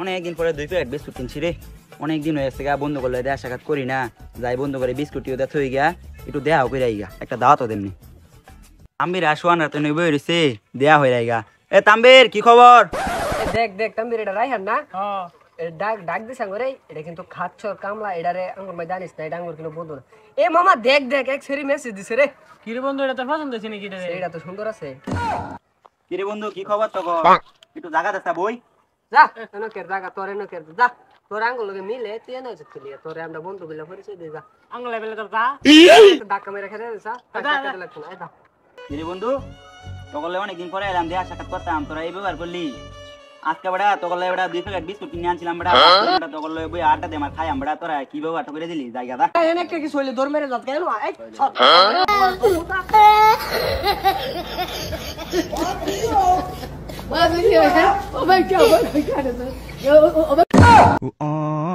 অনেকদিন পরে 2 packet biscuit কিনছি রে। অনেকদিন হয়ে গেছে গা, বন্ধু করলে দেখা সাক্ষাৎ করি না। যাই বন্ধু করে বিস্কুটিও দেখ হয়ে গিয়া একটু দেয়া করে আইগা, একটা দাওয়াত দেমনি। তাম্বির আসোয়ান রাতে নই বই রইছে, দেয়া হয়ে আইগা। এ তাম্বির কি খবর? দেখ দেখ তাম্বির এটা রাইহান না? ডাক ডাক দিস আঙ্গুরে, এটা কিন্তু খাচ্ছর কামলা, এটারে আঙ্গুর মাই জানিস না, এটা আঙ্গুর কিন্তু বন্ধু। এ মামা দেখ দেখ এক সেরি মেসেজ দিছে রে। কি রে বন্ধু, এটা তোর পছন্দ হইছে নাকি রে? এটা তো সুন্দর আছে। কি রে বন্ধু কি খবর তোর? একটু জায়গা দেতা বই। যা এনো কের জায়গা তোরে নো কের যা। তোর আঙ্গুর লগে মিলে তুই এনো চলি, তোরে আমরা বন্ধু বলে পরিচয় দে যা। আঙ্গুল লেভেলে তোর যা। ধাক্কা মেরে খেতে যা, টাকা দে লাগছ না এটা। কি রে বন্ধু তোকলে অনেকদিন পরে এলাম, দেখা সাক্ষাৎ করতাম, তোরা এই ব্যবহার করলি। আজকে বড়া তোকলে বড়া 2 প্যাকেট বিস্কুট কিনে আনছিলাম বড়া, তোকলে বই আড্ডা দে আমার খাই আমরা, তোরা কি ব্যবহার করে দিলি জায়গা দা। এনে কে কি সইলে দৌড় মেরে যাত কেন? এই Oh my god, oh my god.